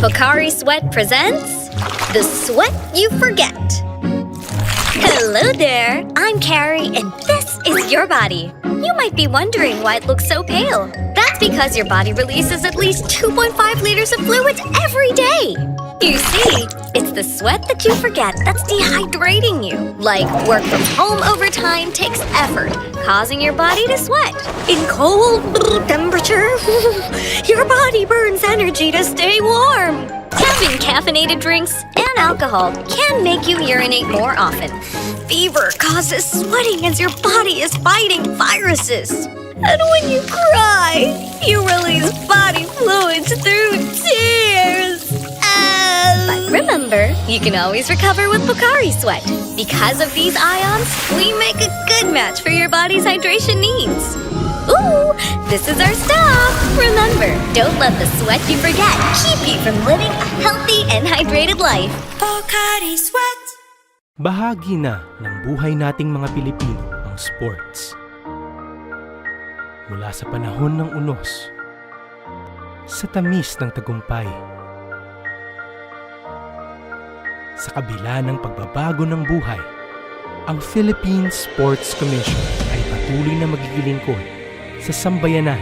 Pocari Sweat presents The Sweat You Forget. Hello there, I'm Carrie and this is your body. You might be wondering why it looks so pale. That's because your body releases at least 2.5 liters of fluids every day. You see, it's the sweat that you forget that's dehydrating you. Like work from home overtime takes effort, causing your body to sweat. In cold temperature, your body burns energy to stay warm. Having caffeinated drinks and alcohol can make you urinate more often. Fever causes sweating as your body is fighting viruses. And when you cry, you release body fluids through tears. But remember, you can always recover with Pocari Sweat. Because of these ions, we make a good match for your body's hydration needs. Ooh, this is our stop! Remember, don't let the sweat you forget keep you from living a healthy and hydrated life. Pocari Sweat! Bahagi na ng buhay nating mga Pilipino ang sports. Mula sa panahon ng unos, sa tamis ng tagumpay, sa kabila ng pagbabago ng buhay, ang Philippine Sports Commission ay patuloy na magigilingkod sa sambayanan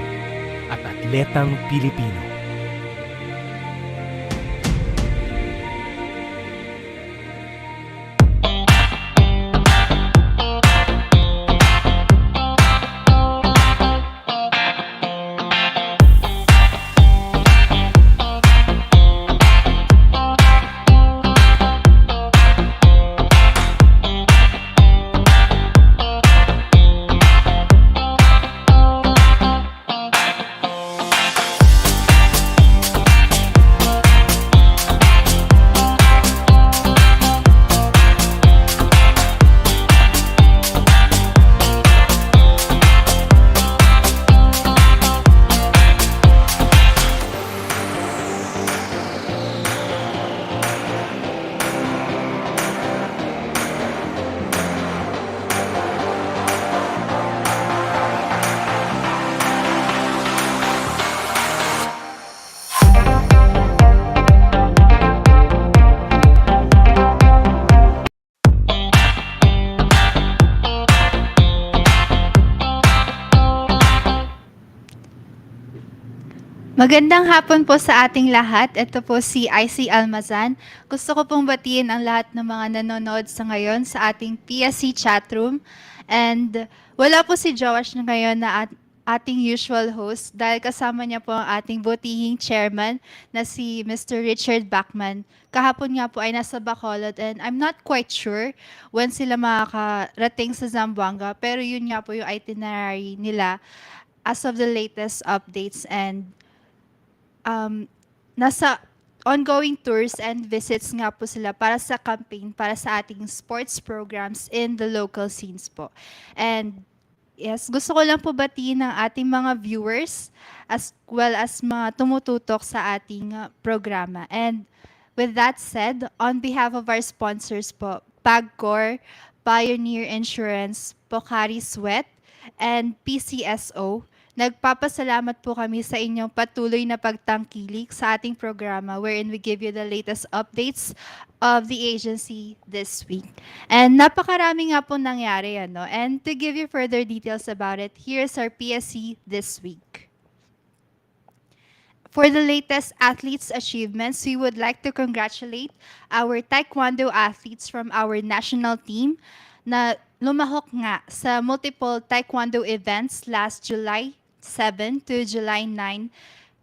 at atletang Pilipino. Magandang hapon po sa ating lahat. Ito po si IC Almazan. Gusto ko pong batiin ang lahat ng mga nanonood sa ngayon sa ating Psc Chatroom. And wala po si Joash na ngayon na ating usual host dahil kasama niya po ang ating butihing chairman na si Mr. Richard Bachman. Kahapon nga po ay nasa Bacolod and I'm not quite sure when sila makakarating sa Zamboanga, pero yun nga po yung itinerary nila as of the latest updates, and nasa ongoing tours and visits nga po sila para sa campaign, para sa ating sports programs in the local scenes po. And yes, gusto ko lang po batiin ang ating mga viewers as well as mga tumututok sa ating programa. And with that said, on behalf of our sponsors po, Pagcor, Pioneer Insurance, Pocari Sweat, and PCSO, nagpapasalamat po kami sa inyong patuloy na pagtangkilik sa ating programa wherein we give you the latest updates of the agency this week. And napakarami nga po nangyari, ano? And to give you further details about it, here's our PSC this week. For the latest athletes' achievements, we would like to congratulate our Taekwondo athletes from our national team na lumahok nga sa multiple Taekwondo events last July 7 to July 9,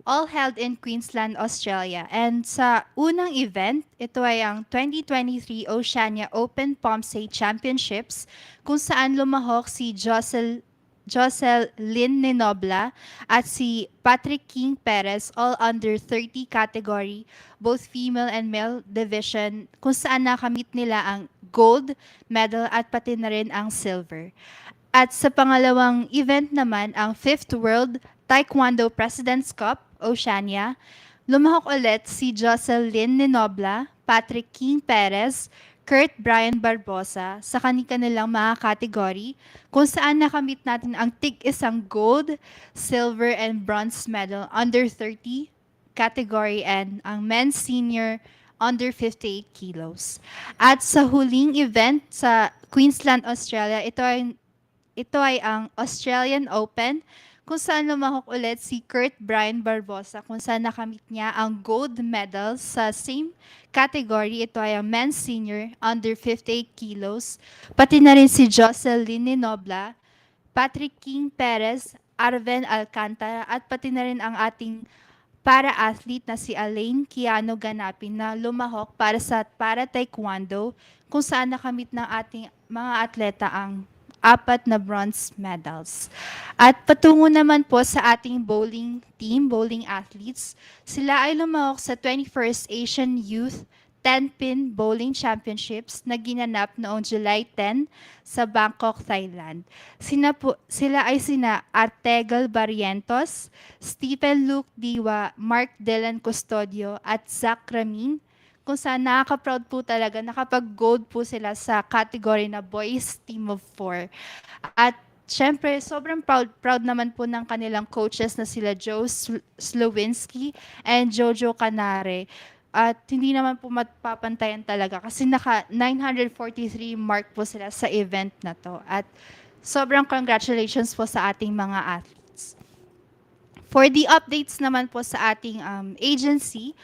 all held in Queensland, Australia. And sa unang event, ito ay ang 2023 Oceania Open Psc Championships, kung saan lumahok si Jocelyn Ninobla at si Patrick King Perez, all under 30 category, both female and male division, kung saan nakamit nila ang gold medal at pati na rin ang silver. At sa pangalawang event naman, ang 5th World Taekwondo President's Cup, Oceania, lumahok ulit si Jocelyn Ninobla, Patrick King Perez, Kurt Brian Barbosa sa kanilang mga category, kung saan nakamit natin ang tig-isang gold, silver, and bronze medal under 30 category and ang men's senior under 58 kilos. At sa huling event sa Queensland, Australia, ito ay ang Australian Open kung saan lumahok ulit si Kurt Brian Barbosa kung saan nakamit niya ang gold medal sa same category. Ito ay ang men's senior under 58 kilos. Pati na rin si Jocelyn Ninobla, Patrick King Perez, Arven Alcantara at pati na rin ang ating para-athlete na si Alain Kiano Ganapin na lumahok para sa para-taekwondo kung saan nakamit ng ating mga atleta ang 4 na bronze medals. At patungo naman po sa ating bowling team, bowling athletes, sila ay lumahok sa 21st Asian Youth 10-pin Bowling Championships na ginanap noong July 10 sa Bangkok, Thailand. Sila ay sina Artegal Barrientos, Stephen Luke Diwa, Mark Dylan Custodio at Zach Ramin, kung saan nakaka-proud po talaga, nakapag-gold po sila sa category na Boys Team of 4. At syempre, sobrang proud naman po ng kanilang coaches na sila Joe Slowinski and Jojo Canare. At hindi naman po mapapantayan talaga kasi naka 943 mark po sila sa event na to. At sobrang congratulations po sa ating mga athletes. For the updates naman po sa ating agency,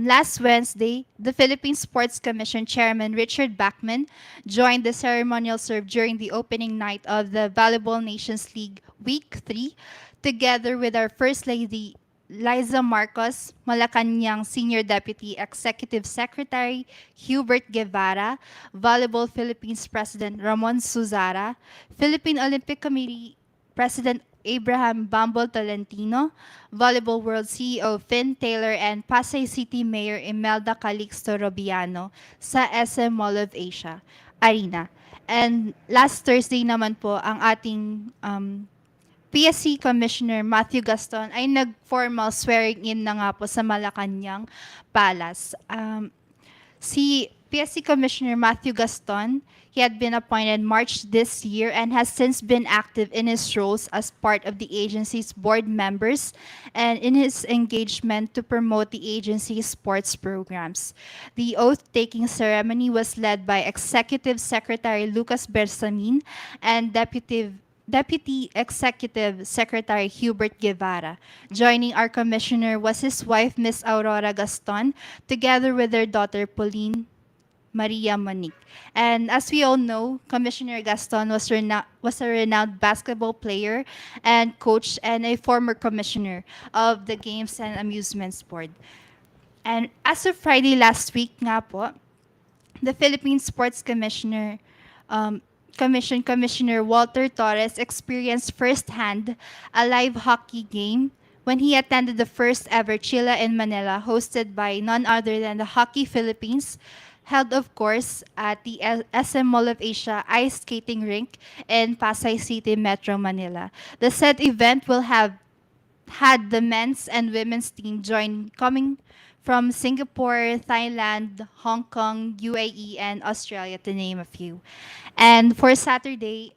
last Wednesday, the Philippine Sports Commission Chairman Richard Bachman joined the ceremonial serve during the opening night of the Volleyball Nations League Week 3, together with our First Lady Liza Marcos, Malacanang Senior Deputy Executive Secretary Hubert Guevara, Volleyball Philippines President Ramon Suzara, Philippine Olympic Committee President Abraham Bambol Tolentino, Volleyball World CEO Finn Taylor, and Pasay City Mayor Imelda Calixto Robiano sa SM Mall of Asia Arena. And last Thursday naman po ang ating PSC Commissioner Matthew Gaston ay nag-formal swearing-in na nga po sa Malacanang Palace. Si PSC Commissioner Matthew Gaston, he had been appointed March this year and has since been active in his roles as part of the agency's board members and in his engagement to promote the agency's sports programs. The oath-taking ceremony was led by Executive Secretary Lucas Bersamin and Deputy Executive Secretary Hubert Guevara. Joining our commissioner was his wife, Miss Aurora Gaston, together with their daughter, Pauline Maria Monique. And as we all know, Commissioner Gaston was a renowned basketball player and coach and a former commissioner of the Games and Amusements Board. And as of Friday last week nga po, the Philippine Sports Commissioner Walter Torres experienced firsthand a live hockey game when he attended the first ever Chila in Manila, hosted by none other than the Hockey Philippines, held of course at the SM Mall of Asia ice skating rink in Pasay City, Metro Manila. The said event will have had the men's and women's team coming from Singapore, Thailand, Hong Kong, UAE, and Australia, to name a few. And for Saturday,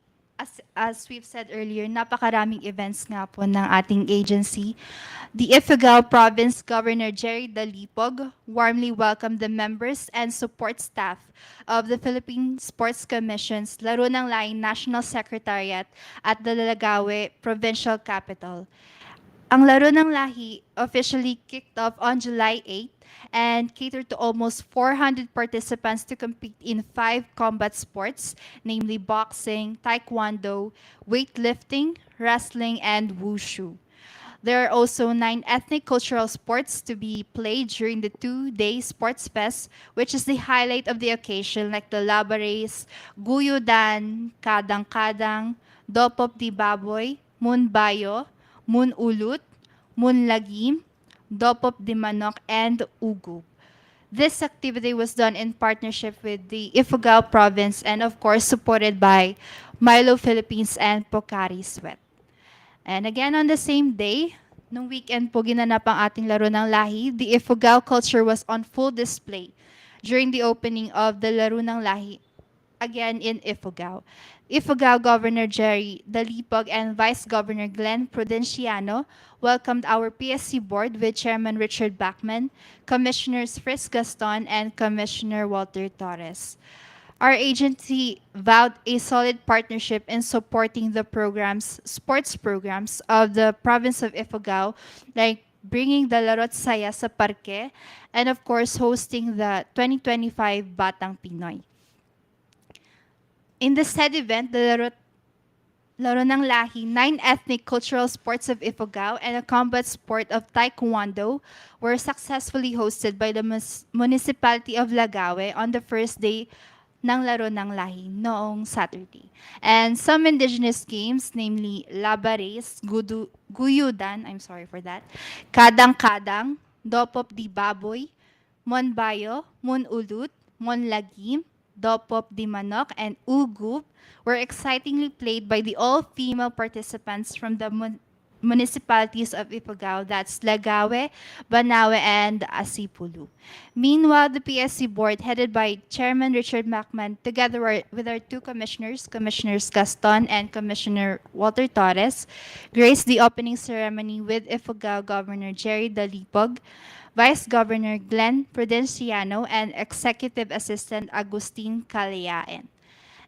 as we've said earlier, napakaraming events nga po ng ating agency. The Ifugao Province Governor Jerry Dalipog warmly welcomed the members and support staff of the Philippine Sports Commission's Laro ng Laing National Secretariat at the Dalagawe Provincial Capital. Ang Laro ng Lahi officially kicked off on July 8 and catered to almost 400 participants to compete in 5 combat sports, namely boxing, taekwondo, weightlifting, wrestling, and wushu. There are also 9 ethnic cultural sports to be played during the 2-day sports fest, which is the highlight of the occasion, like the laba race, guyudan, kadang-kadang, dopop di baboy, munbayo, Moon Ulut, Moon Lagim, Dopop di Manok, and Ugu. This activity was done in partnership with the Ifugao Province and of course supported by Milo Philippines and Pocari Sweat. And again on the same day, nung weekend po ginanap ang ating Laro ng Lahi, the Ifugao culture was on full display during the opening of the Laro ng Lahi, again in Ifugao. Ifugao Governor Jerry Dalipog and Vice Governor Glenn Prudenciano welcomed our PSC board with Chairman Richard Bachman, Commissioners Fritz Gaston, and Commissioner Walter Torres. Our agency vowed a solid partnership in supporting the sports programs of the province of Ifugao, like bringing the Larot Saya sa Parque, and of course hosting the 2025 Batang Pinoy. In the said event, the Laro ng Lahi, 9 ethnic cultural sports of Ifugao, and a combat sport of Taekwondo were successfully hosted by the municipality of Lagawe on the first day ng Laro ng Lahi noong Saturday. And some indigenous games, namely Laba Race, Guyudan, I'm sorry for that, Kadang-Kadang, Dopop di Baboy, Monbayo, Monulut, Monlagim, Dopop di Manok, and Ugub were excitingly played by the all-female participants from the municipalities of Ifugao, that's Lagawe, Banawe, and Asipulu. Meanwhile, the PSC board, headed by Chairman Richard Macman, together with our two commissioners, Commissioners Gaston and Commissioner Walter Torres, graced the opening ceremony with Ifugao Governor Jerry Dalipog, Vice Governor Glenn Prudenciano, and Executive Assistant Agustin Calayaen.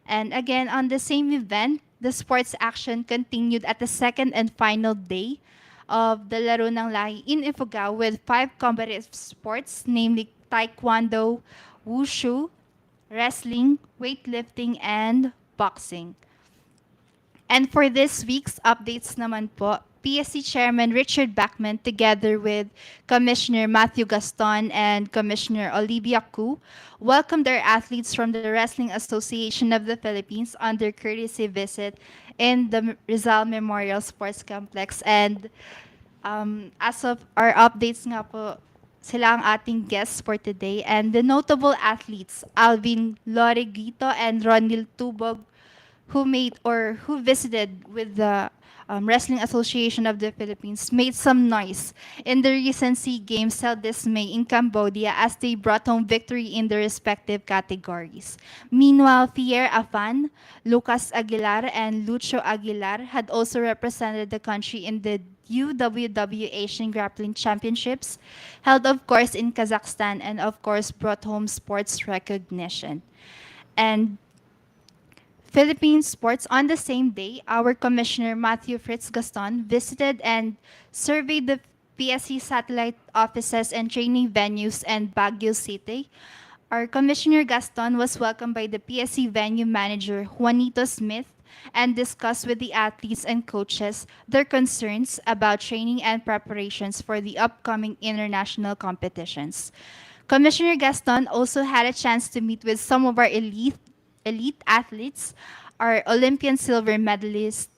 And again, on the same event, the sports action continued at the second and final day of the Laro ng Lahi in Ifugao with 5 competitive sports, namely Taekwondo, Wushu, wrestling, weightlifting, and boxing. And for this week's updates naman po, PSC Chairman Richard Bachman together with Commissioner Matthew Gaston and Commissioner Olivia Koo welcomed our athletes from the Wrestling Association of the Philippines on their courtesy visit in the Rizal Memorial Sports Complex. And as of our updates nga po, sila ang ating guests for today. And the notable athletes, Alvin Loreguito and Ronil Tubog, who visited with the Wrestling Association of the Philippines, made some noise in the recent SEA Games held this May in Cambodia as they brought home victory in their respective categories. Meanwhile, Fier Afan, Lucas Aguilar, and Lucho Aguilar had also represented the country in the UWW Asian Grappling Championships, held of course in Kazakhstan, and of course brought home sports recognition. And Philippine sports, on the same day, our Commissioner Matthew Fritz Gaston visited and surveyed the PSC satellite offices and training venues in Baguio City. Our Commissioner Gaston was welcomed by the PSC venue manager Juanito Smith and discussed with the athletes and coaches their concerns about training and preparations for the upcoming international competitions. Commissioner Gaston also had a chance to meet with some of our elite athletes, our Olympian silver medalist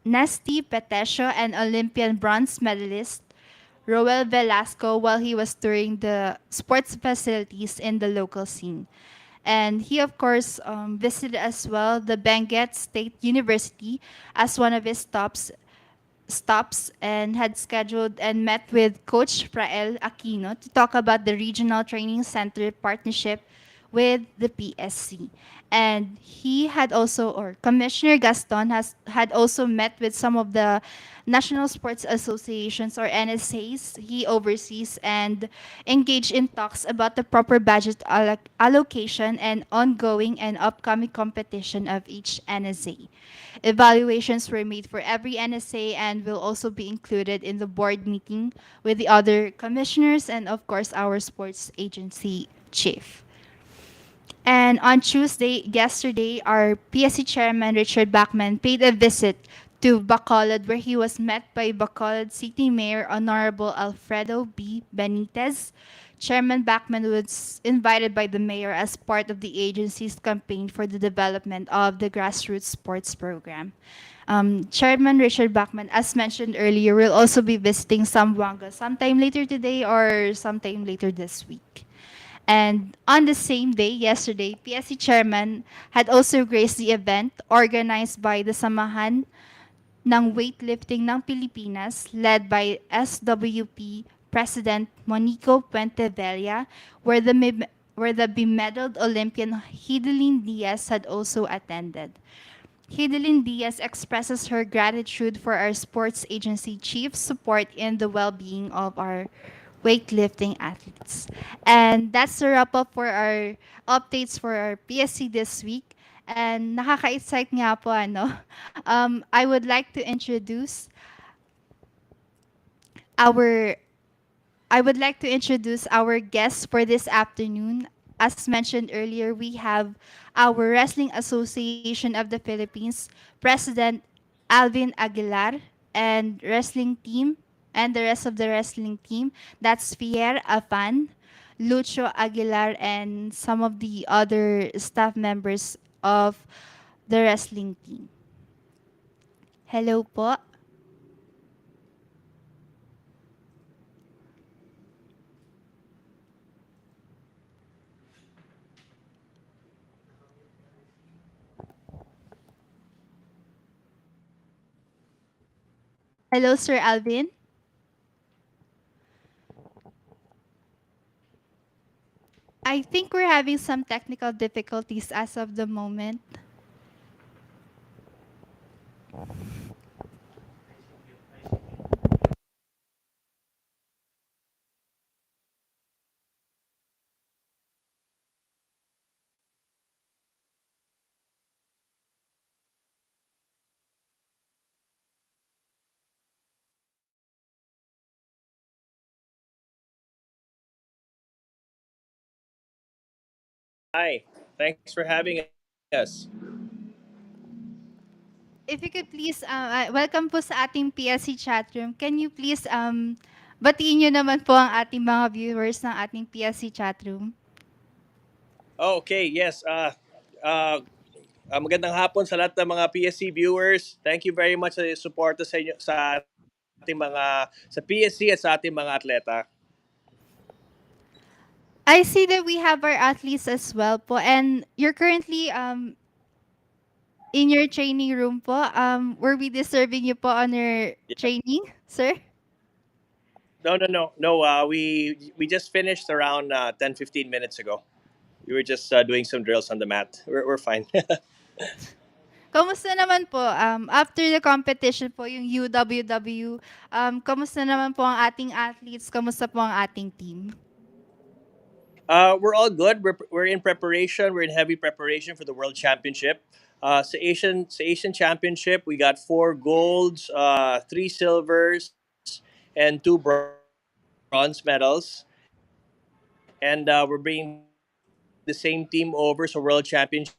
Nesty Petesio and Olympian bronze medalist Roel Velasco while he was touring the sports facilities in the local scene. And he, of course, visited as well the Benguet State University as one of his stops and had scheduled and met with Coach Frael Aquino to talk about the Regional Training Center partnership with the PSC. And he had also, or Commissioner Gaston had also met with some of the National Sports Associations or NSAs he oversees and engaged in talks about the proper budget allocation and ongoing and upcoming competition of each NSA. Evaluations were made for every NSA and will also be included in the board meeting with the other commissioners and of course our sports agency chief. And on Tuesday, yesterday, our PSC chairman, Richard Bachman, paid a visit to Bacolod where he was met by Bacolod City Mayor Honorable Alfredo B. Benitez. Chairman Bachman was invited by the mayor as part of the agency's campaign for the development of the grassroots sports program. Chairman Richard Bachman, as mentioned earlier, will also be visiting Zamboanga sometime later today or sometime later this week. And on the same day, yesterday, PSC Chairman had also graced the event organized by the Samahan ng Weightlifting ng Pilipinas led by SWP President Monico Puentevella, where the bemedaled Olympian Hidelin Diaz had also attended. Hidelin Diaz expresses her gratitude for our sports agency chief's support in the well-being of our weightlifting athletes. And that's the wrap up for our updates for our PSC this week. And nakaka-excite nga po, ano, I would like to introduce our I would like to introduce our guests for this afternoon. As mentioned earlier, we have our Wrestling Association of the Philippines President Alvin Aguilar and wrestling team and the rest of the wrestling team. That's Pierre Afan, Lucho Aguilar, and some of the other staff members of the wrestling team. Hello po. Hello, Sir Alvin. I think we're having some technical difficulties as of the moment. Hi, thanks for having us. If you could please, welcome po sa ating PSC Chatroom. Can you please, batiin nyo naman po ang ating mga viewers ng ating PSC Chatroom? Oh, okay, yes. Uh, Magandang hapon sa lahat ng mga PSC viewers. Thank you very much sa suporta sa inyo sa ating mga sa PSC at sa ating mga atleta. I see that we have our athletes as well po. And you're currently in your training room po. Were we disturbing you po on your Yeah. training, sir? No. We just finished around 10-15 minutes ago. We were just doing some drills on the mat. We're fine. Kamusta naman po, after the competition po, yung UWW, kamusta naman po ang ating athletes, kamusta po ang ating team? We're all good. We're in preparation. We're in heavy preparation for the World Championship. Sa Asian Championship, we got 4 golds, 3 silvers, and 2 bronze medals. And we're bringing the same team over so World Championship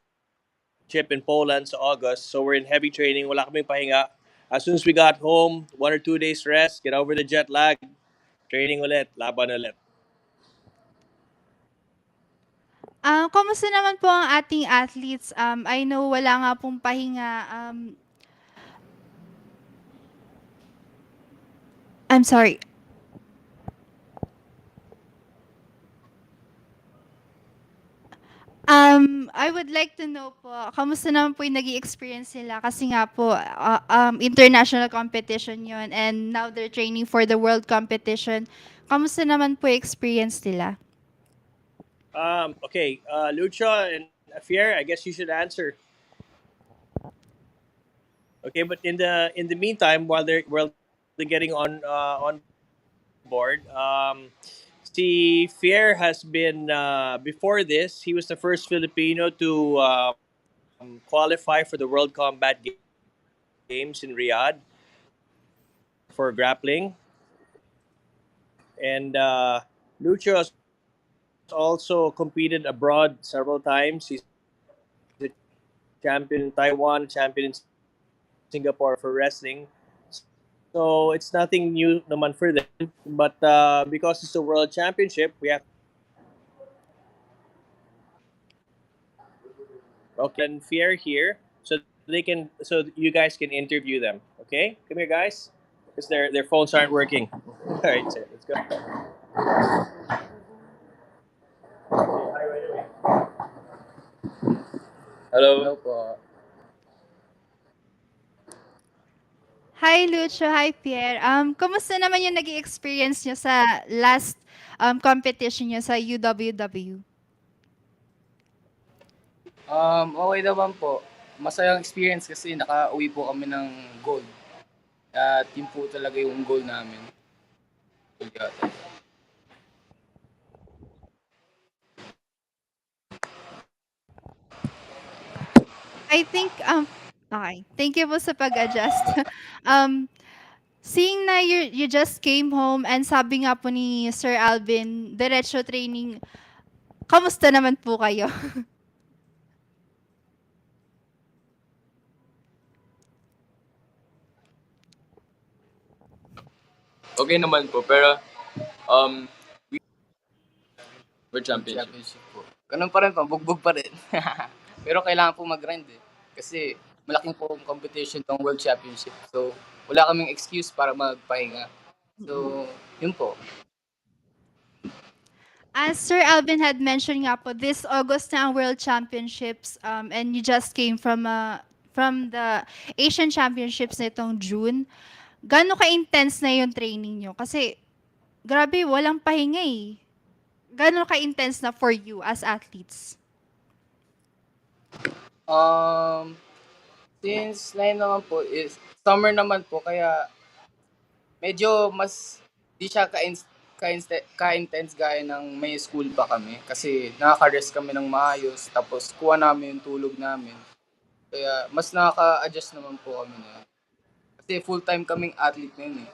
in Poland sa August. So we're in heavy training. Wala kaming pahinga. As soon as we got home, 1 or 2 days rest, get over the jet lag, training ulit, laban ulit. Kamusta naman po ang ating athletes? I know wala nga pong pahinga. I'm sorry. I would like to know po, kamusta naman po yung naging experience nila? Kasi nga po, international competition yon and now they're training for the world competition. Kamusta naman po yung experience nila? Okay, Lucha and Fier, I guess you should answer. Okay, but in the meantime, while they're getting on board, see Fier has been before this. He was the first Filipino to qualify for the World Combat Games in Riyadh for grappling, and Lucha has also competed abroad several times. He's a champion in Taiwan, champion in Singapore for wrestling. So it's nothing new naman for them. But because it's a world championship, we have okay and Fear here so you guys can interview them. Okay, come here, guys, because their phones aren't working. All right, so let's go. Hello. Hi Lucho, hi Pierre. Kamusta naman yung naging experience nyo sa last competition nyo sa UWW? Okay naman po. Masayang experience kasi nakauwi po kami ng gold. At yun po talaga yung goal namin. I think, okay. Thank you po sa pag-adjust. um, Seeing na you just came home and sabi nga po ni Sir Alvin, diretso training, kamusta naman po kayo? Okay naman po, pero um, World World Championship. Championship po. Ganun pa rin po, bugbog pa rin. Pero kailangan po mag-grind eh. Kasi malaking po competition tong World Championship. So, wala kaming excuse para magpahinga. So, yun po. As Sir Alvin had mentioned nga po, this August na ang World Championships, and you just came from the Asian Championships nitong June. Gaano ka-intense na yung training nyo? Kasi, grabe, walang pahinga eh. Gaano ka-intense na for you as athletes? Um, since naman po is summer naman po, kaya medyo mas di siya ka-intense gaya ng may school pa kami. Kasi nakaka-rest kami ng maayos, tapos kuha namin yung tulog namin. Kaya mas nakaka-adjust naman po kami na. Kasi full-time kaming athlete na yun eh.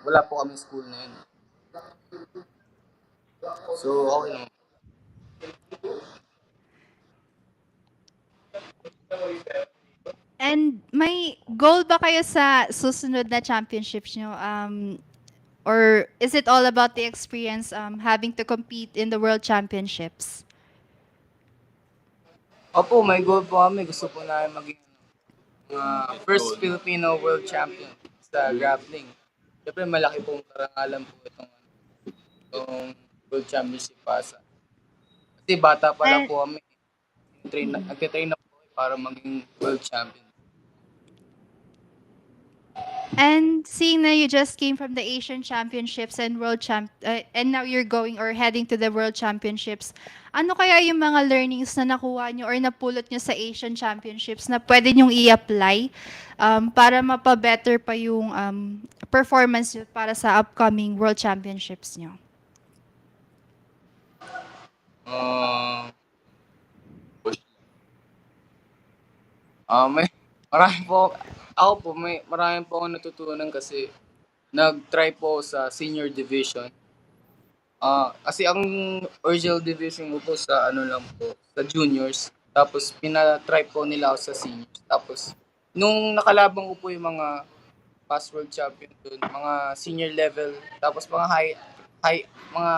Wala po kaming school na yun. So, okay naman. And may goal ba kayo sa susunod na championships nyo? Or is it all about the experience having to compete in the World Championships? Opo, may goal po kami. Gusto po namin maging first Goal. Filipino world champion sa grappling. Siyempre, malaki pong karangalan po itong world championship pasa. Kasi bata pa lang And, po kami. Nagtitrain na po kami para maging world champion. and seeing na you just came from the Asian Championships and and now you're going or heading to the World Championships, ano kaya yung mga learnings na nakuha nyo or napulot nyo sa Asian Championships na pwede nyong i-apply para mapabetter pa yung performance nyo para sa upcoming World Championships nyo? Uh, may marami po ako po may marami po akong natutunan kasi nag-try po sa senior division. Kasi ang original division ko po sa ano lang po, sa juniors. Tapos pina-try po nila ako sa seniors. Tapos nung nakalabang ko po yung mga past world champion doon, mga senior level, tapos mga mga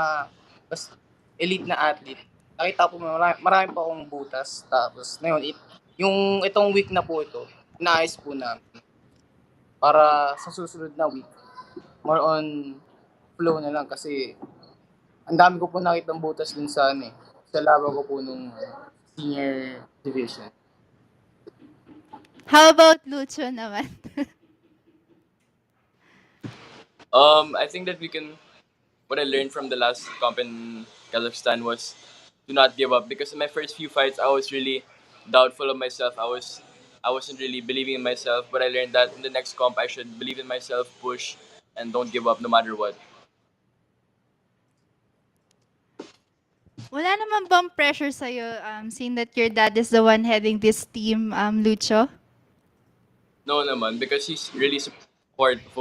elite na athlete. Nakita po marami pa akong butas. Tapos na yun, yung itong week na po ito, inaayos po namin para sa susunod na week. More on flow na lang kasi ang dami ko po nakitang butas dun sa sa laban ko po nung senior division. How about Lucho naman? I think that what I learned from the last comp in Kazakhstan was do not give up, because in my first few fights I was really doubtful of myself. I wasn't really believing in myself, but I learned that in the next comp I should believe in myself, push, and don't give up no matter what. Wala naman bang pressure sa'yo, seeing that your dad is the one heading this team, Lucho? No naman, because he's really supportive.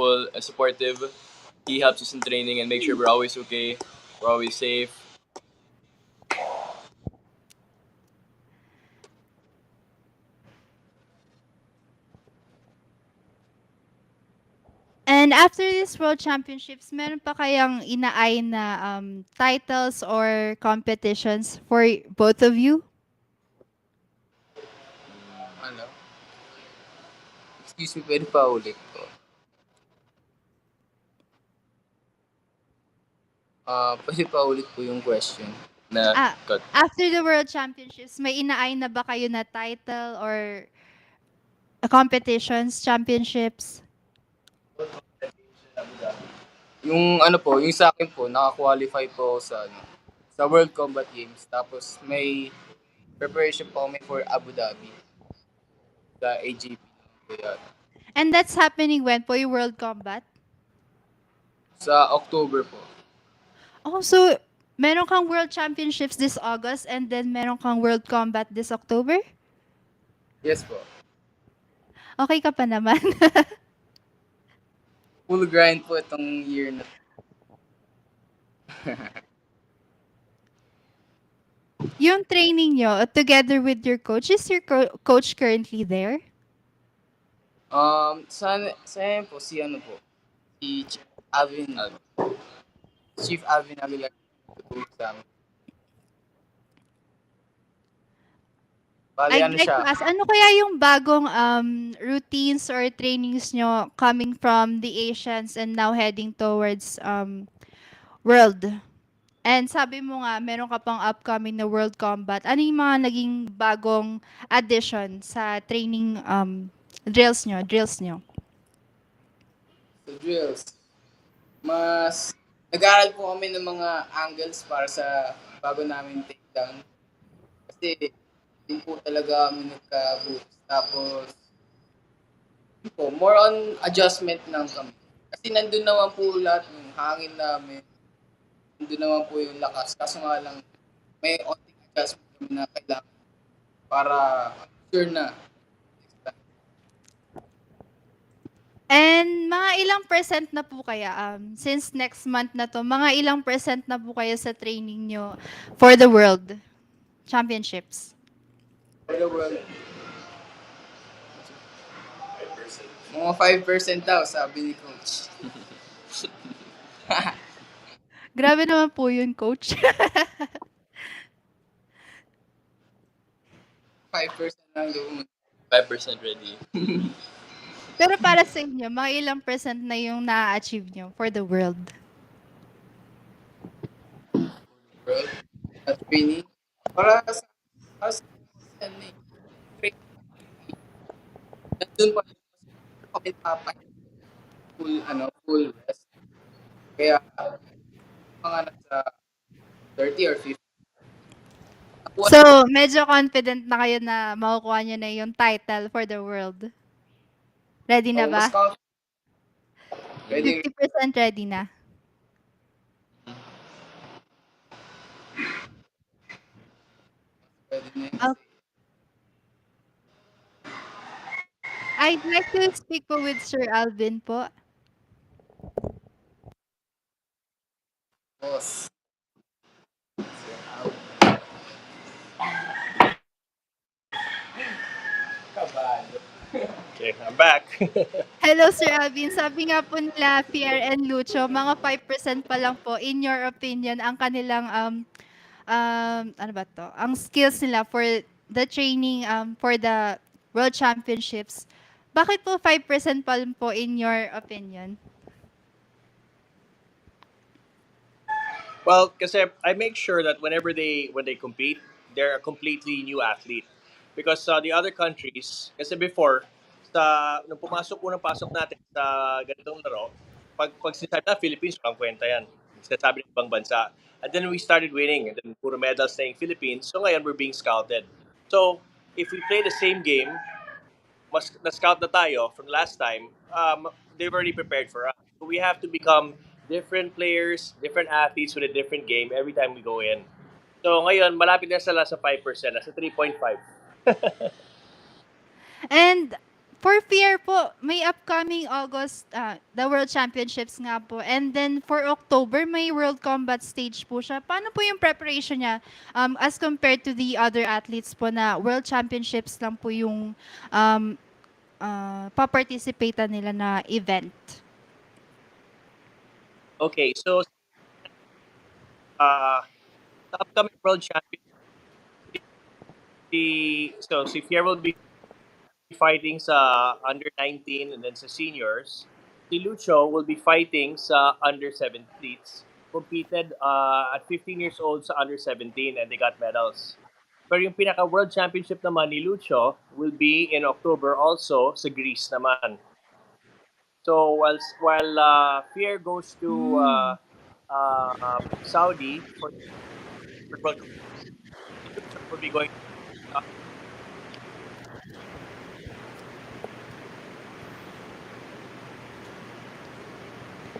He helps us in training and make sure we're always okay, we're always safe. And after this World Championships, meron pa kayang inaay na titles or competitions for both of you? Ano? Excuse me, pwede pa ulit po. Pwede pa ulit po yung question. Cut. After the World Championships, may inaay na ba kayo na title or competitions, championships? Yung ano po, yung sa akin po, naka-qualify po ako sa sa World Combat Games. Tapos may Preparation po kami for Abu Dhabi. Sa AJP naman po yata. And that's happening when po yung World Combat? Sa October po. Oh, so meron kang World Championships this August and then meron kang World Combat this October? Yes po. Okay ka pa naman. Full grind po itong year na. Yung training nyo, together with your coach, is your coach currently there? Sa ayan po, si ano po, si Chief Alvin, Chief Alvin Aguilar tutulong sa amin. Bali, I'd ano like siya, to ask, ano kaya yung bagong routines or trainings nyo coming from the Asians and now heading towards world? And sabi mo nga, meron ka pang upcoming na World Combat. Ano yung mga naging bagong addition sa training drills nyo? sa drills. Mas, nag-aaral po kami ng mga angles para sa bago namin takedown. Kasi, hindi po talaga kami nagka-boost. Tapos, yun po, more on adjustment lang kami. Kasi nandun naman po lahat yung hangin namin. Nandun naman po yung lakas. Kaso nga lang, may onting adjustment kami na kailangan para sure na next time. And mga ilang percent na po kaya, since next month na to, mga ilang percent na po kayo sa training nyo for the World Championships? For the world, mga 5% daw, sabi ni coach. Grabe naman po yun, coach. 5% lang daw. 5% ready. Pero para sa inyo, mga ilang percent na yung na-achieve nyo for the world? World at training. Para sa ano eh, training, nandun pa rin kami papahinga full rest. Kaya, mga nasa 30 or 50. Nakuha So, medyo confident na kayo na makukuha nyo na yung title for the world. Ready na mas ba? ready, 50% ready na. ready na yun. Okay. I'd like to speak po with Sir Alvin po. Boss. Kabado. Okay, I'm back. Hello, Sir Alvin. Sabi nga po nila, Pierre and Lucho, mga 5% pa lang po, in your opinion, ang kanilang, ano ba to? Ang skills nila for the training, for the World Championships. Bakit po 5% pa lang po, in your opinion? Well, kasi I make sure that when they compete, they're a completely new athlete. Because the other countries, kasi before, nung unang pasok natin sa ganitong laro, pag sinasabi na Philippines, walang kwenta yan. Sinasabi ng ibang bansa. And then we started winning, and then puro medals na yung Philippines. So ngayon, we're being scouted. So, if we play the same game, mas na-scout na tayo from last time, they've already prepared for us. So we have to become different players, different athletes with a different game every time we go in. So ngayon, malapit na sila sa 5%, nasa 3.5. And for Pierre po, may upcoming August, the World Championships nga po. And then for October, may World Combat Stage po siya. Paano po yung preparation niya as compared to the other athletes po na World Championships lang po yung pa-participate nila na event? Okay, so sa upcoming World Championship, si Pierre will be fighting sa under 19 and then sa seniors. Si Lucho will be fighting sa under 17s. Competed at 15 years old sa under 17 and they got medals. Pero yung pinaka World Championship naman ni Lucho will be in October also sa Greece naman. So while Pierre goes to Saudi for World Cup, si Lucho will be going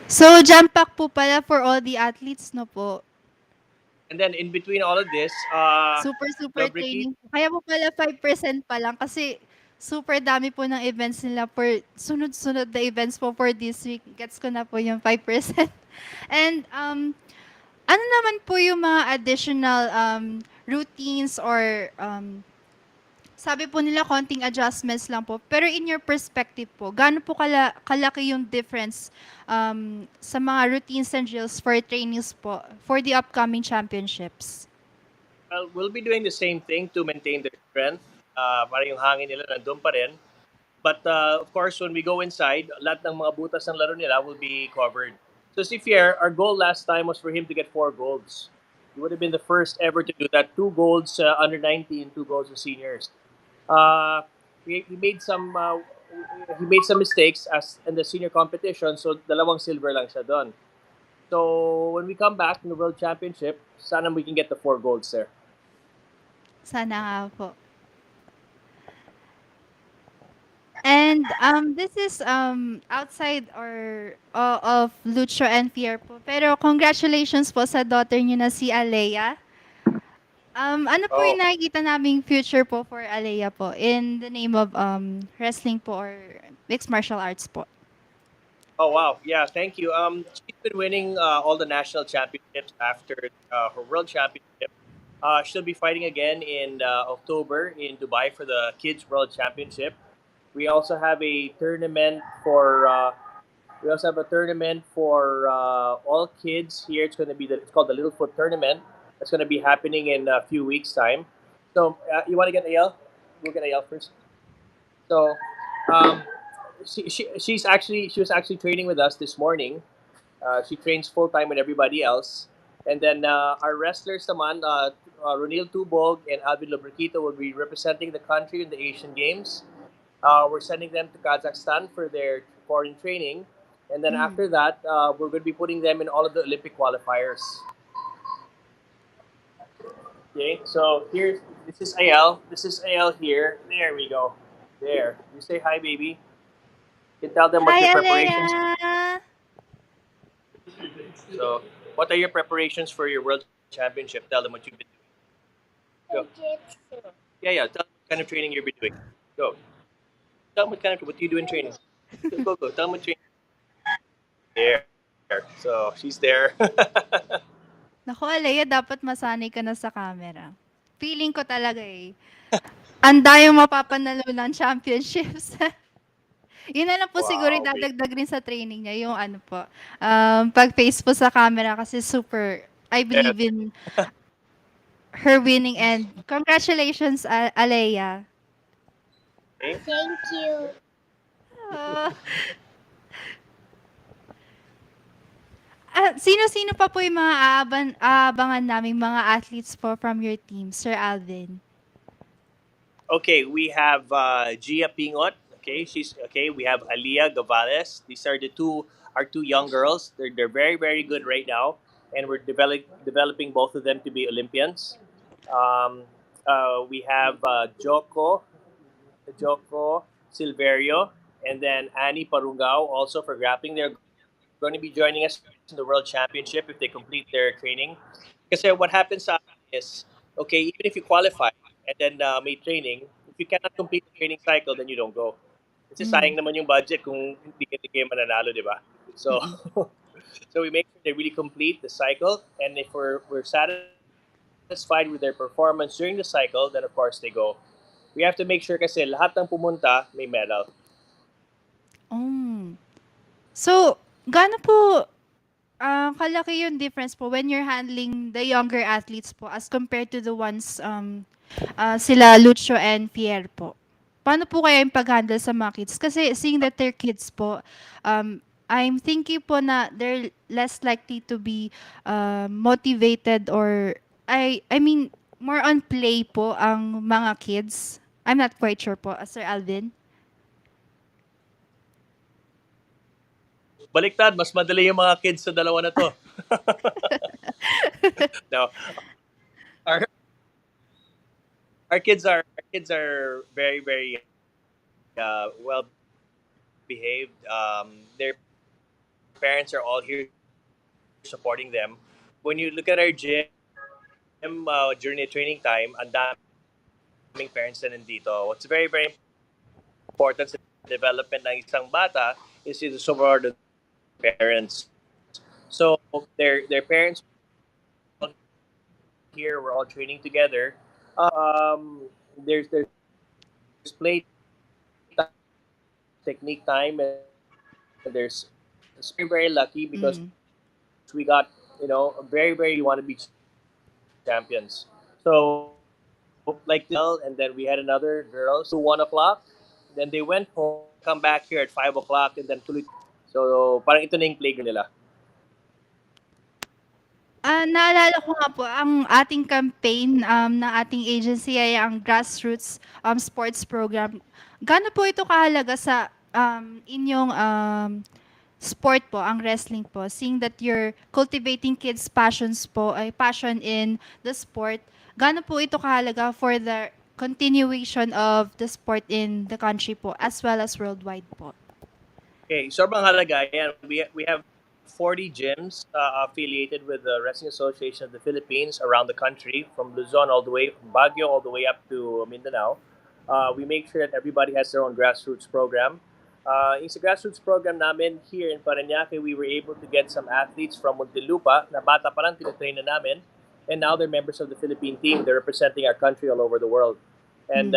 So, jump pack po pala for all the athletes, no po? And then in between all of this, Super, super lubricate. training po. Kaya po pala 5% pa lang kasi super dami po ng events nila per sunod-sunod na events po for this week. Gets ko na po yung 5%. And ano naman po yung mga additional routines or sabi po nila konting adjustments lang po. Pero in your perspective po, gaano po kalaki yung difference sa mga routines and drills for trainings po for the upcoming championships? We'll be doing the same thing to maintain their strength. Para yung hangin nila nandun pa rin. But of course, when we go inside, lahat ng mga butas ng laro nila will be covered. So si Fier, our goal last time was for him to get 4 golds. He would have been the first ever to do that. 2 golds under 19, 2 golds of seniors. Uh, he made some mistakes as in the senior competition, so dalawang silver lang siya doon. So when we come back in the World Championship, sana we can get the 4 golds there. Sana nga po. And this is outside or of Lucho and Fier po. Pero congratulations po sa daughter niyo na si Alea. Ano po Oh, yung nakikita naming future po for Alea po in the name of wrestling po or mixed martial arts po? oh wow, yeah, thank you. She's been winning all the national championships after her World Championship. She'll be fighting again in October in Dubai for the Kids World Championship. We also have a tournament for all kids here. It's going to be it's called the Littlefoot Tournament. That's going to be happening in a few weeks' time. So you want to get AL? We'll get AL first. So um, she was actually training with us this morning. She trains full time with everybody else. And then our wrestlers naman, Ronil Tubog and Alvin Lubriquito will be representing the country in the Asian Games. We're sending them to Kazakhstan for their foreign training. And then after that, we're going to be putting them in all of the Olympic qualifiers. Okay, so this is AL. This is AL here. There we go. There. You say hi, baby. You can tell them what Hi, your preparations. Alea! So, what are your preparations for your World Championship? Tell them what you've been doing. Go. Yeah, yeah. Tell them what kind of training you've been doing. Go. Tell them what you do in training. Go, go. Tell them what training. There. So, she's there. Naku, Alea, dapat masanay ka na sa camera. Feeling ko talaga eh. Anda yung mapapanalo ng championships. Yun na lang po siguro Wow, baby. idadagdag rin sa training niya, yung ano po, pag-face po sa camera kasi super, I believe in her winning and congratulations, Alea. Okay. Thank you. Sino-sino pa po yung mga aabangan naming mga athletes po from your team, Sir Alvin? Okay, we have Gia Pingot. Okay, she's okay. We have Alia Gavales. These are our two young girls. They're very very good right now, and we're developing both of them to be Olympians. We have Joko Silverio, and then Annie Parungao also for grappling. They're going to be joining us in the World Championship if they complete their training. Kasi what happens sa atin is, okay, even if you qualify and then may training, if you cannot complete the training cycle, then you don't go. Kasi sayang naman yung budget kung hindi kayo mananalo, di ba? So, so we make sure they really complete the cycle, and if we're satisfied with their performance during the cycle, then of course they go. We have to make sure kasi lahat ng pumunta may medal. So, gaano po kalaki yung difference po when you're handling the younger athletes po as compared to the ones sila Lucho and Pierre po? Paano po kaya yung pag-handle sa mga kids? Kasi seeing that they're kids po, I'm thinking po na they're less likely to be motivated or I mean more on play po ang mga kids. I'm not quite sure po, Sir Alvin. Baliktad, mas madali yung mga kids sa dalawa na to. No. Our our kids are very very well behaved. Their parents are all here supporting them. When you look at our gym during the training time, ang daming parents na nandito. What's very very important sa development ng isang bata is to support their parents. So their parents are all here. We're all training together. There's playtime, there's technique time, and there's we're very lucky because Mm. we got very very young boys who really want to be champions. So like this girl, and then we had another girls who trained to 1 o'clock. Then they went home. Then they come back here at 5 o'clock, and then tuloy-tuloy. So parang ito na yung playground nila. Naalala ko nga po ang ating campaign, ng ating agency ay ang grassroots, sports program. Gaano po ito kahalaga sa, inyong, sport po, ang wrestling po? Seeing that you're cultivating kids' passions po, ay passion in the sport, gaano po ito kahalaga for the continuation of the sport in the country po as well as worldwide po? Okay, sobrang halaga yan. We have 40 gyms affiliated with the Wrestling Association of the Philippines around the country, from Luzon all the way, from Baguio all the way up to Mindanao. We make sure that everybody has their own grassroots program. Yung sa grassroots program namin here in Parañaque, we were able to get some athletes from Muntinlupa na bata pa lang tinitrain na namin, and now they're members of the Philippine team. They're representing our country all over the world. And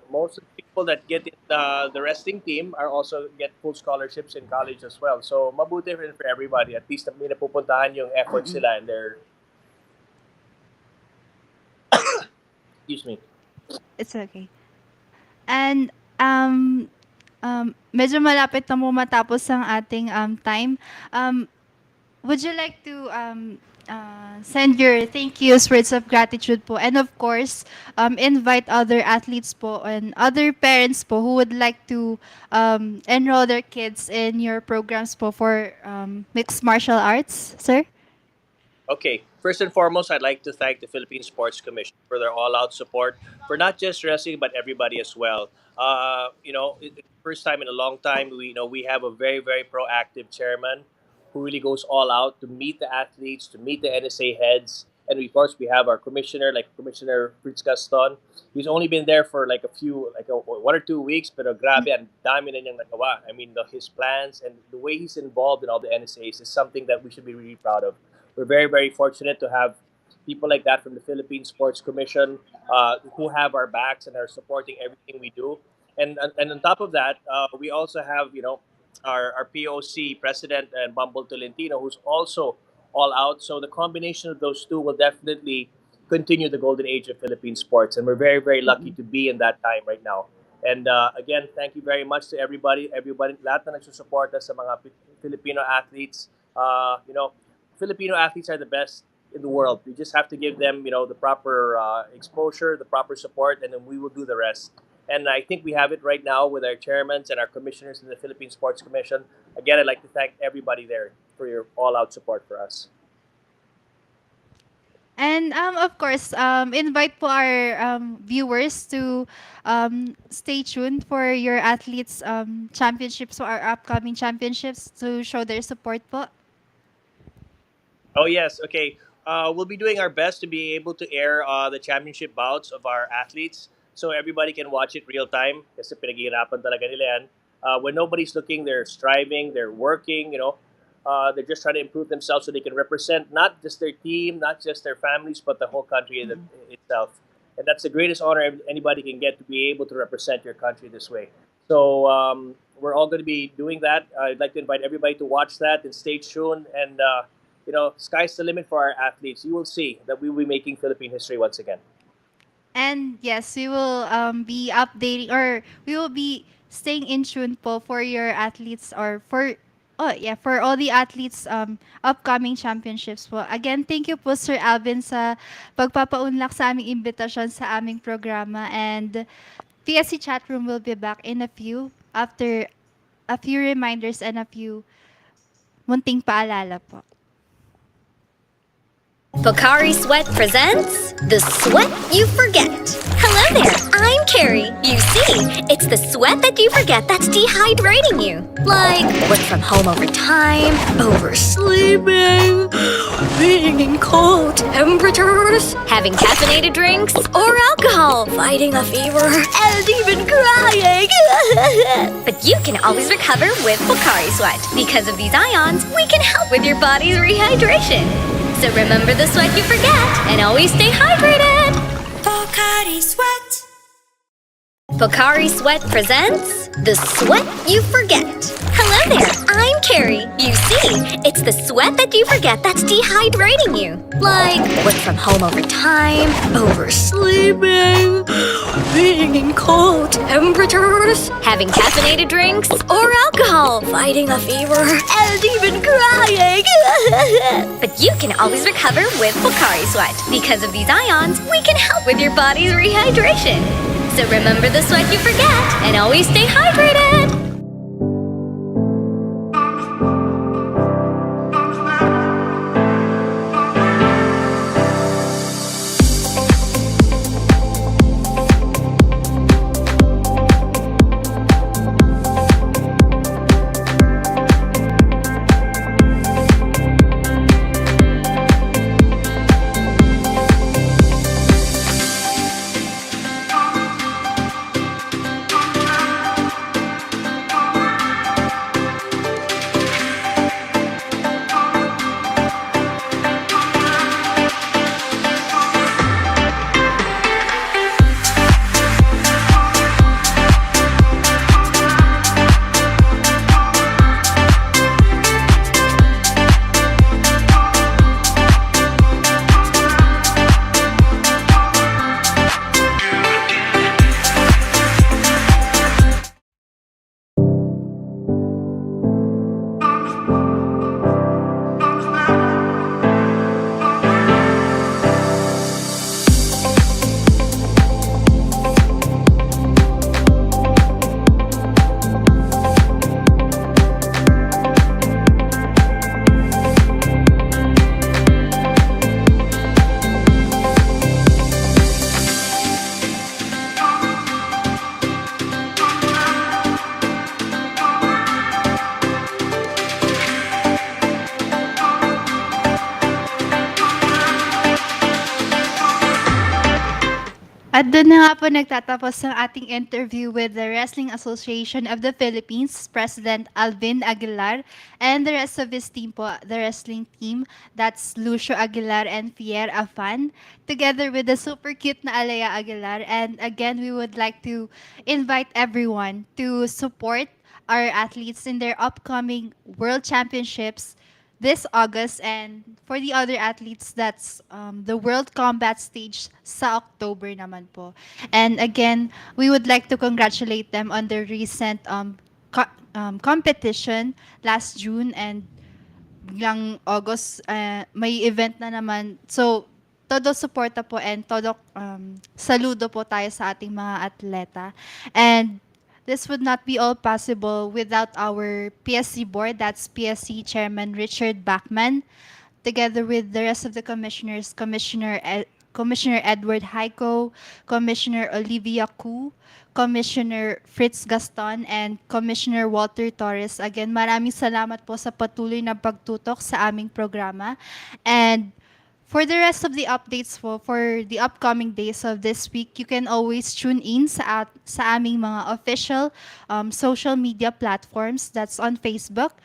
most of the people that get in the wrestling team are also get full scholarships in college as well. So mabuti rin for everybody. At least may napupuntahan yung efforts sila and their excuse me. It's okay. And, medyo malapit na po matapos ang ating, time. Would you like to, send your thank yous, words of gratitude po, and of course, invite other athletes po and other parents po who would like to, enroll their kids in your programs po for, mixed martial arts, sir? Okay, first and foremost, I'd like to thank the Philippine Sports Commission for their all-out support for not just wrestling but everybody as well. First time in a long time, we have a very very proactive chairman who really goes all out to meet the athletes, to meet the NSA heads, and of course we have our commissioner, like Commissioner Fritz Gaston. He's only been there for like 1 or 2 weeks, pero grabe, ang dami na niyang nagawa. I mean, his plans and the way he's involved in all the NSAs is something that we should be really proud of. We're very, very fortunate to have people like that from the Philippine Sports Commission who have our backs and are supporting everything we do. And on top of that, we also have our POC president and Bumble Tolentino, who's also all out. So the combination of those two will definitely continue the golden age of Philippine sports, and we're very, very lucky to be in that time right now. And again, thank you very much to everybody, lahat na nagsusuporta sa mga Filipino athletes. Filipino athletes are the best in the world. We just have to give them, the proper exposure, the proper support, and then we will do the rest. And I think we have it right now with our chairmen and our commissioners in the Philippine Sports Commission. Again, I'd like to thank everybody there for your all-out support for us. And, of course, invite po our, viewers to, stay tuned for your athletes, championships or our upcoming championships to show their support po. Oh yes, okay. We'll be doing our best to be able to air the championship bouts of our athletes, so everybody can watch it real time. Kasi pinaghihirapan talaga nila yan. When nobody's looking, they're striving, they're working. They're just trying to improve themselves so they can represent not just their team, not just their families, but the whole country itself. And that's the greatest honor anybody can get, to be able to represent your country this way. So we're all going to be doing that. I'd like to invite everybody to watch that and stay tuned. And sky's the limit for our athletes. You will see that we will be making Philippine history once again. And yes, we will, be updating, or we will be staying in tune po for your athletes, or for all the athletes, upcoming championships po. Again, thank you po, Sir Alvin, sa pagpapaunlak sa aming imbitasyon sa aming programa. And PSC Chatroom will be back in after a few reminders and a few munting paalala po. Pocari Sweat presents The Sweat You Forget. Hello Hello there, I'm Carrie. You see, it's the sweat that you forget that's dehydrating you. Like work from home overtime, oversleeping, being in cold temperatures, having caffeinated drinks, or alcohol, fighting a fever, and even crying. But you can always recover with Pocari Sweat. Because of these ions, we can help with your body's rehydration. So remember the sweat you forget and always stay hydrated. Pocari Sweat. Pocari Sweat presents The Sweat You Forget. Hello there, I'm Carrie. You see, it's the sweat that you forget that's dehydrating you. Like work from home overtime, oversleeping, being in cold temperatures, having caffeinated drinks, or alcohol, fighting a fever, and even crying. But you can always recover with Pocari Sweat. Because of these ions, we can help with your body's rehydration. So remember the sweat you forget and always stay hydrated. At doon na nga po nagtatapos ang ating interview with the Wrestling Association of the Philippines, President Alvin Aguilar, and the rest of his team po, the wrestling team, that's Lucio Aguilar and Pierre Afan, together with the super cute na Alea Aguilar. And again, we would like to invite everyone to support our athletes in their upcoming World Championships this August, and for the other athletes, that's the World Combat Stage sa October naman po. And again, we would like to congratulate them on their recent competition last June, and biglang August, may event na naman. So, todo suporta po and todo saludo po tayo sa ating mga atleta. And this would not be all possible without our PSC board, that's PSC Chairman Richard Bachman, together with the rest of the commissioners, Commissioner Edward Heiko, Commissioner Olivia Koo, Commissioner Fritz Gaston, and Commissioner Walter Torres. Again, maraming salamat po sa patuloy na pagtutok sa aming programa. And for the rest of the updates po, for the upcoming days of this week, you can always tune in sa aming mga official social media platforms. That's on Facebook,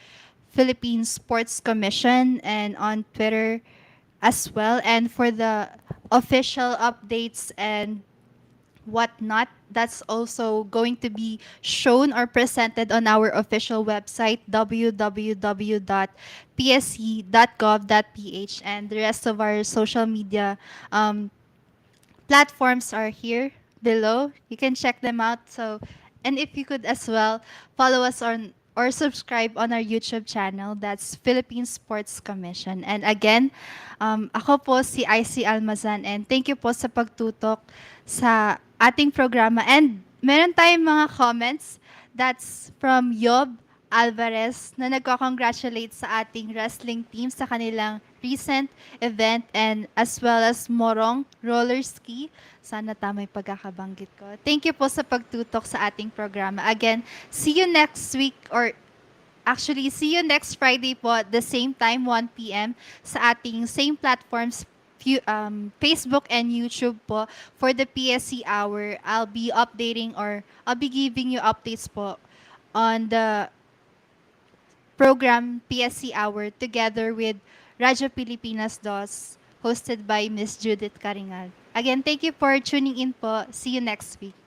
Philippine Sports Commission, and on Twitter as well. And for the official updates and whatnot, that's also going to be shown or presented on our official website, www.psc.gov.ph, and the rest of our social media platforms are here below. You can check them out. So, and if you could as well follow us on or subscribe on our YouTube channel, that's Philippine Sports Commission. And again, ako po si IC Almazan, and thank you po sa pagtutok sa ating programa. And meron tayong mga comments. That's from Yob Alvarez na nagko-congratulate sa ating wrestling team sa kanilang recent event and as well as Morong Roller Ski. Sana tama yung pagkakabanggit ko. Thank you po sa pagtutok sa ating programa. Again, see you next week or actually, see you next Friday po at the same time, 1 p.m. sa ating same platforms, Facebook and YouTube po for the PSC Hour. I'll be updating or I'll be giving you updates po on the program PSC Hour together with Radyo Pilipinas DOS hosted by Miss Judith Karingal. Again, thank you for tuning in po. See you next week.